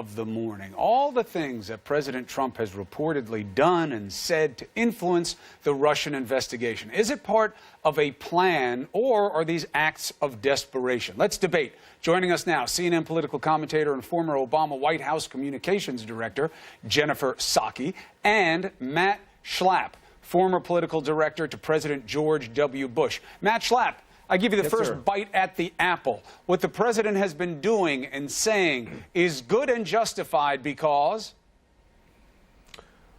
of the morning. All the things that President Trump has reportedly done and said to influence the Russian investigation. Is it part of a plan, or are these acts of desperation? Let's debate. Joining us now, CNN political commentator and former Obama White House communications director, Jennifer Psaki, and Matt Schlapp, former political director to President George W. Bush. Matt Schlapp, I give you the first bite at the apple. What the president has been doing and saying is good and justified because?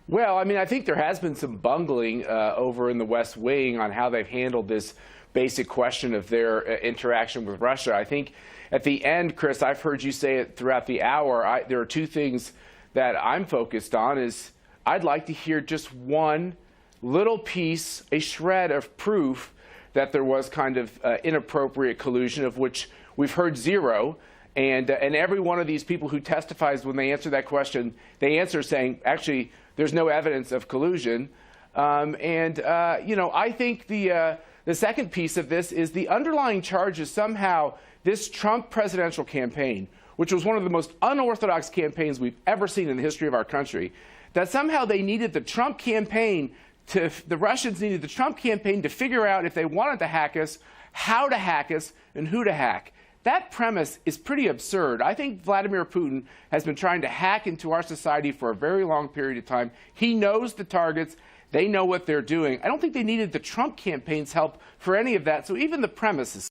Well, I mean, I think there has been some bungling over in the West Wing on how they've handled this basic question of their interaction with Russia. I think at the end, Chris, I've heard you say it throughout the hour, there are two things that I'm focused on. Is I'd like to hear just one little piece, a shred of proof that there was kind of inappropriate collusion, of which we've heard zero. And every one of these people who testifies, when they answer that question, they answer saying, actually, there's no evidence of collusion. You know, I think the second piece of this is the underlying charge is somehow this Trump presidential campaign, which was one of the most unorthodox campaigns we've ever seen in the history of our country, that somehow they needed the Trump campaign the Russians needed the Trump campaign to figure out if they wanted to hack us, how to hack us, and who to hack. That premise is pretty absurd. I think Vladimir Putin has been trying to hack into our society for a very long period of time. He knows the targets. They know what they're doing. I don't think they needed the Trump campaign's help for any of that. So even the premise is...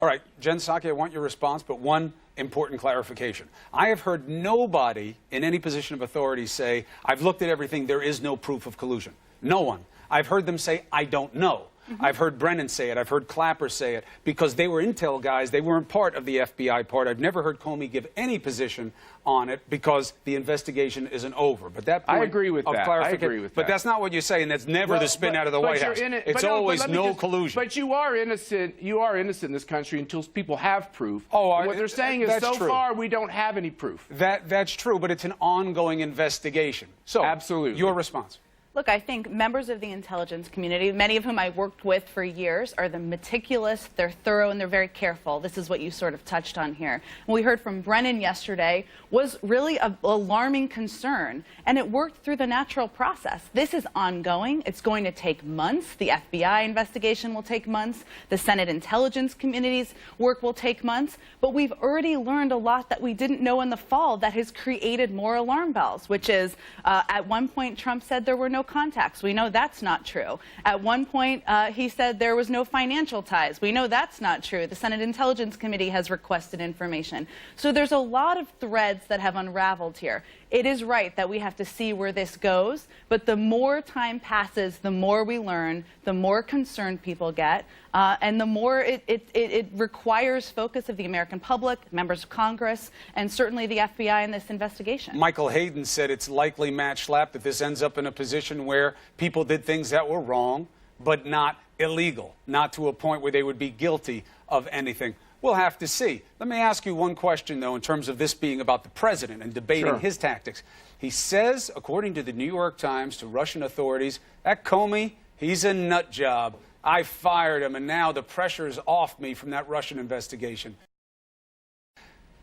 All right, Jen Psaki, I want your response, but one important clarification. I have heard nobody in any position of authority say, I've looked at everything, there is no proof of collusion. No one. I've heard them say, I don't know. I've heard Brennan say it. I've heard Clapper say it, because they were intel guys. They weren't part of the FBI part. I've never heard Comey give any position on it because the investigation isn't over. But that point I agree with that. I agree with that. But that's not what you say, and that's never the spin out of the White House. It's always no collusion. But you are innocent. You are innocent in this country until people have proof. What they're saying is so far we don't have any proof. That's true, but it's an ongoing investigation. So, absolutely. Your response. Look, I think members of the intelligence community, many of whom I worked with for years, are the meticulous, they're thorough, and they're very careful. This is what you sort of touched on here. What we heard from Brennan yesterday was really an alarming concern, and it worked through the natural process. This is ongoing. It's going to take months. The FBI investigation will take months. The Senate Intelligence Committee's work will take months. But we've already learned a lot that we didn't know in the fall that has created more alarm bells, which is at one point Trump said there were no contacts. We know that's not true. At one point, he said there was no financial ties. We know that's not true. The Senate Intelligence Committee has requested information. So there's a lot of threads that have unraveled here. It is right that we have to see where this goes, but the more time passes, the more we learn, the more concerned people get, and the more it requires focus of the American public, members of Congress, and certainly the FBI in this investigation. Michael Hayden said it's likely, Matt Schlapp, that this ends up in a position where people did things that were wrong, but not illegal, not to a point where they would be guilty of anything. We'll have to see. Let me ask you one question, though, in terms of this being about the president and debating his tactics. He says, according to the New York Times, to Russian authorities, that Comey, he's a nut job. I fired him, and now the pressure's off me from that Russian investigation.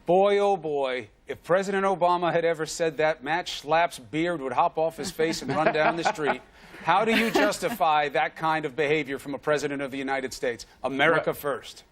Boy, oh boy, if President Obama had ever said that, Matt Schlapp's beard would hop off his face and run down the street. How do you justify that kind of behavior from a president of the United States? America first.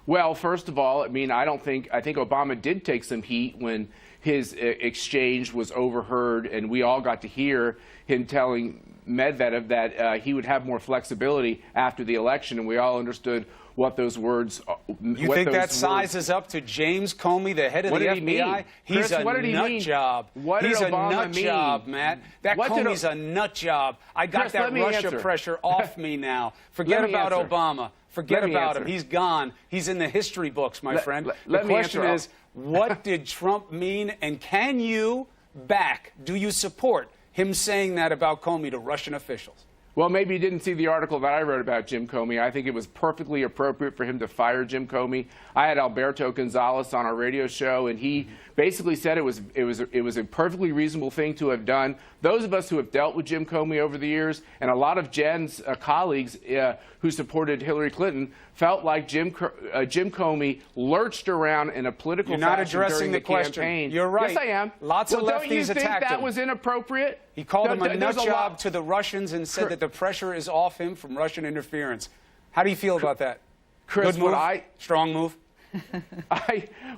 Well, first of all, I mean, I think Obama did take some heat when his exchange was overheard, and we all got to hear him telling Medvedev that he would have more flexibility after the election, and we all understood what those words. You think that sizes up to James Comey, the head of the FBI? He's a nut job. He's a nut job, Matt. That Comey's a nut job. I got that Russia pressure off me now. Forget about Obama. Forget about him. He's gone. He's in the history books, my friend. The question is, what did Trump mean, and can you back, do you support him saying that about Comey to Russian officials? Well, maybe you didn't see the article that I wrote about Jim Comey. I think it was perfectly appropriate for him to fire Jim Comey. I had Alberto Gonzalez on our radio show, and he basically said it was a perfectly reasonable thing to have done. Those of us who have dealt with Jim Comey over the years, and a lot of Jen's colleagues who supported Hillary Clinton, felt like Jim Comey lurched around in a political You're not fashion addressing during the the question. campaign. You're right. Yes, I am. Lots of lefties don't you think attacked that him. was inappropriate? He called him a nut There's job to the Russians and said that the pressure is off him from Russian interference. How do you feel about that? Chris, Good move? Strong move?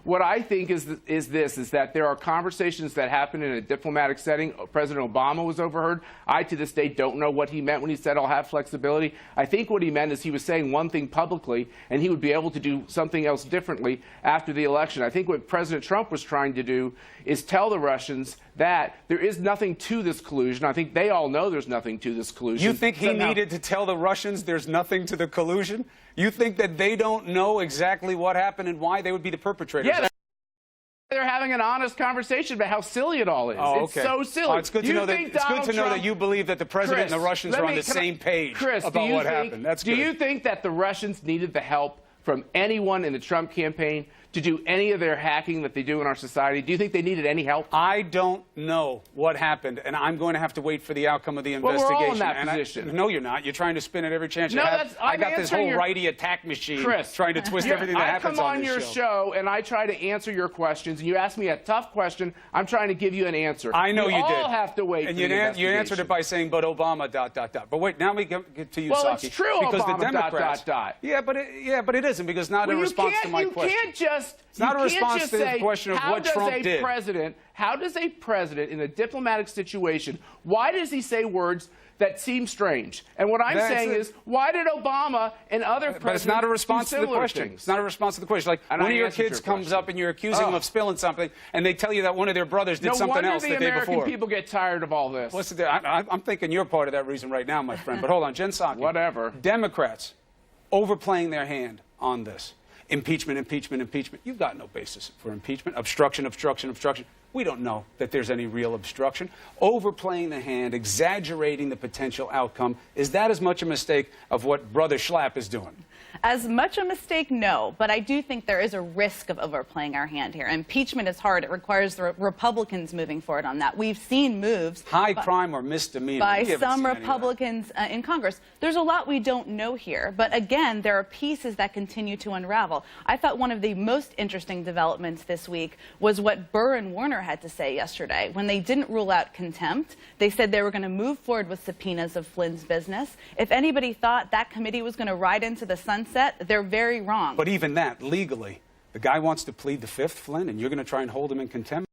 What I think is that there are conversations that happen in a diplomatic setting. President Obama was overheard. I, to this day, don't know what he meant when he said, I'll have flexibility. I think what he meant is he was saying one thing publicly, and he would be able to do something else differently after the election. I think what President Trump was trying to do is tell the Russians that there is nothing to this collusion. I think they all know there's nothing to this collusion. You think he needed to tell the Russians there's nothing to the collusion? You think that they don't know exactly what happened and why they would be the perpetrators? Yeah, they're having an honest conversation about how silly it all is. Oh, okay. It's so silly. Oh, it's good to know that you believe that the president and the Russians are on the same page about what happened. That's good. Do you think that the Russians needed the help from anyone in the Trump campaign to do any of their hacking that they do in our society? Do you think they needed any help? I don't know what happened, and I'm going to have to wait for the outcome of the investigation. Well, we're all in that position. No, you're not. You're trying to spin it every chance you have. I got this whole righty attack machine trying to twist everything that happens on this show. I come on your show, and I try to answer your questions, and you ask me a tough question. I'm trying to give you an answer. I know you did. You all have to wait and for the investigation. you answered it by saying, but Obama, ... But wait, now we get to you, Well, Psaki. it's true, because Obama, the Democrats, ... Yeah, but it isn't, because not in response to my question. You can't just... It's not a response to the question of what Trump did. How does a president in a diplomatic situation, why does he say words that seem strange? And what I'm saying is, why did Obama and other presidents But it's not a response to the question. things? It's not a response to the question. Like, and one of your kids comes up and you're accusing them of spilling something, and they tell you that one of their brothers did something else the day before. No wonder the American people get tired of all this. I'm thinking you're part of that reason right now, my friend. But hold on, Jen Psaki. Whatever. Democrats overplaying their hand on this. Impeachment, impeachment, impeachment. You've got no basis for impeachment. Obstruction, obstruction, obstruction. We don't know that there's any real obstruction. Overplaying the hand, exaggerating the potential outcome, is that as much a mistake of what Brother Schlapp is doing? As much a mistake, no. But I do think there is a risk of overplaying our hand here. Impeachment is hard. It requires the Republicans moving forward on that. We've seen moves. High crime or misdemeanor. By some Republicans in Congress. There's a lot we don't know here. But again, there are pieces that continue to unravel. I thought one of the most interesting developments this week was what Burr and Warner had to say yesterday. When they didn't rule out contempt, they said they were going to move forward with subpoenas of Flynn's business. If anybody thought that committee was going to ride into the sunset, they're very wrong. But even that, legally, the guy wants to plead the Fifth, Flynn, and you're going to try and hold him in contempt?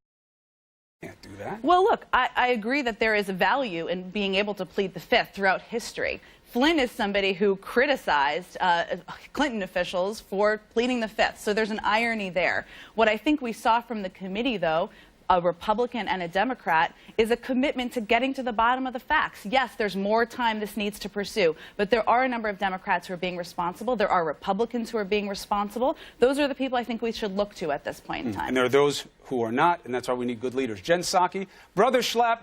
You can't do that. Well, look, I agree that there is a value in being able to plead the Fifth throughout history. Flynn is somebody who criticized Clinton officials for pleading the Fifth, so there's an irony there. What I think we saw from the committee, though, a Republican and a Democrat, is a commitment to getting to the bottom of the facts. Yes, there's more time this needs to pursue, but there are a number of Democrats who are being responsible. There are Republicans who are being responsible. Those are the people I think we should look to at this point in time. And there are those who are not, and that's why we need good leaders. Jen Psaki, Brother Schlapp.